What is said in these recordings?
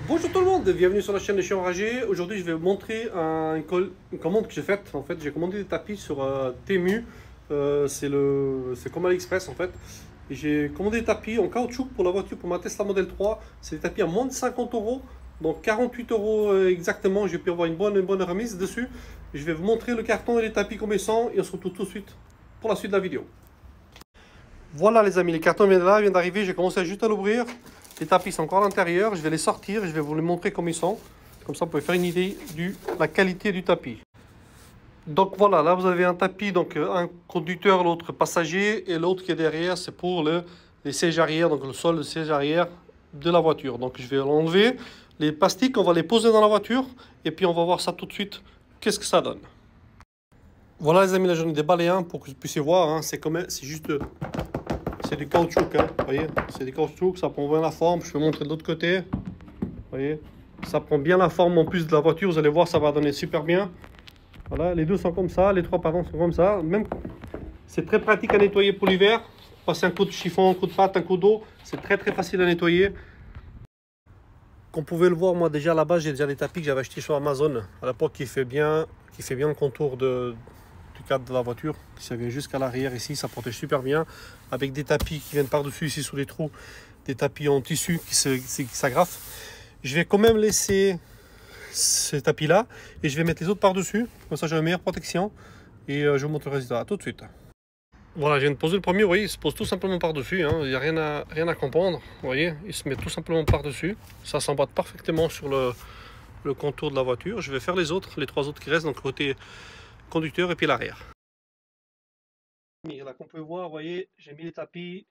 Bonjour tout le monde, bienvenue sur la chaîne de Chien Enragé. Aujourd'hui, je vais vous montrer une commande que j'ai faite. En fait, j'ai commandé des tapis sur Temu. C'est comme AliExpress en fait. Et j'ai commandé des tapis en caoutchouc pour la voiture, pour ma Tesla Model 3. C'est des tapis à moins de 50 euros, donc 48 euros exactement. J'ai pu avoir une bonne remise dessus. Je vais vous montrer le carton et les tapis combien ils sont et on se retrouve tout de suite pour la suite de la vidéo. Voilà les amis, les cartons viennent là, viennent d'arriver. J'ai commencé juste à l'ouvrir. Les tapis sont encore à l'intérieur. Je vais les sortir. Je vais vous les montrer comme ils sont. Comme ça, vous pouvez faire une idée de la qualité du tapis. Donc voilà, là vous avez un tapis, donc un conducteur, l'autre passager, et l'autre qui est derrière, c'est pour les sièges arrière, donc le sol de siège arrière de la voiture. Donc je vais l'enlever. Les plastiques, on va les poser dans la voiture, et puis on va voir ça tout de suite. Qu'est-ce que ça donne? Voilà les amis, là j'en ai déballé un pour que vous puissiez voir. Hein. C'est juste c'est du caoutchouc, hein, vous voyez, c'est du caoutchouc, ça prend bien la forme. Je vais montrer de l'autre côté, vous voyez, ça prend bien la forme en plus de la voiture, vous allez voir, ça va donner super bien. Voilà, les deux sont comme ça, les trois pardon sont comme ça. Même, c'est très pratique à nettoyer pour l'hiver. Passer un coup de chiffon, un coup de pâte, un coup d'eau, c'est très facile à nettoyer. Comme vous pouvez le voir, moi déjà là-bas, j'ai déjà des tapis que j'avais achetés sur Amazon à l'époque qui fait bien le contour du cadre de la voiture. Ça vient jusqu'à l'arrière ici, ça protège super bien. Avec des tapis qui viennent par-dessus ici sous les trous, des tapis en tissu qui s'agrafent. Je vais quand même laisser ces tapis là et je vais mettre les autres par-dessus. Comme ça j'ai une meilleure protection et je vous montre le résultat. À tout de suite. Voilà, je viens de poser le premier, vous voyez, il se pose tout simplement par-dessus, hein. Il n'y a rien à comprendre, vous voyez, il se met tout simplement par-dessus. Ça s'emboîte parfaitement sur le contour de la voiture. Je vais faire les trois autres qui restent, donc côté conducteur et puis l'arrière. Là, comme vous pouvez voir, vous voyez, j'ai mis les tapis,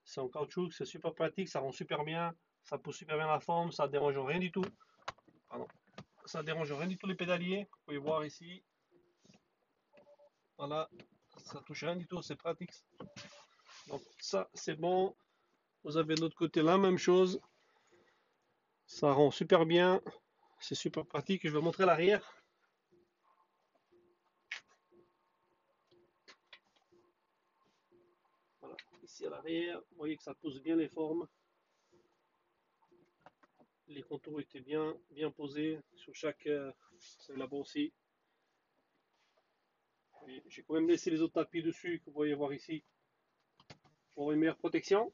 c'est en caoutchouc, c'est super pratique, ça rend super bien, ça pousse super bien la forme, ça ne dérange rien du tout. Pardon. Ça ne dérange rien du tout les pédaliers, vous pouvez voir ici. Voilà, ça touche rien du tout, c'est pratique. Donc ça, c'est bon. Vous avez de l'autre côté la même chose. Ça rend super bien. C'est super pratique. Je vais montrer l'arrière. Voilà, ici à l'arrière, vous voyez que ça pousse bien les formes. Les contours étaient bien posés sur chaque. C'est là-bas aussi. J'ai quand même laissé les autres tapis dessus que vous voyez voir ici pour avoir une meilleure protection.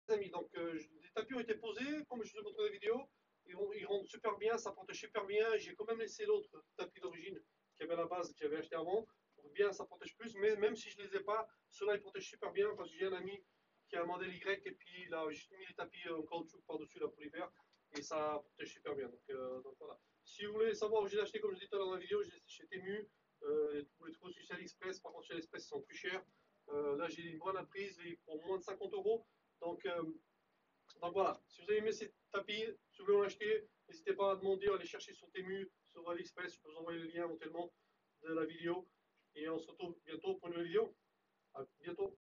Les amis, donc les tapis ont été posés, comme je vous ai montré dans la vidéo. Ils rendent super bien, ça protège super bien. J'ai quand même laissé l'autre tapis d'origine qui avait la base que j'avais acheté avant. Pour bien, ça protège plus. Mais même si je ne les ai pas, ceux-là ils protègent super bien parce que j'ai un ami qui a un modèle Y et puis il a juste mis les tapis en caoutchouc par-dessus là pour l'hiver et ça protège super bien. Donc voilà. Si vous voulez savoir où j'ai acheté, comme je disais tout à l'heure dans la vidéo, j'ai chez Temu. Vous les trouvez sur AliExpress. Par contre, chez AliExpress, ils sont plus chers. Là, j'ai une bonne prise pour moins de 50 euros. Donc, euh, donc voilà, si vous avez aimé ces tapis, si vous voulez en acheter, n'hésitez pas à demander, à aller chercher sur Temu, sur AliExpress. Je peux vous envoyer le lien éventuellement de la vidéo. Et on se retrouve bientôt pour une nouvelle vidéo. À bientôt.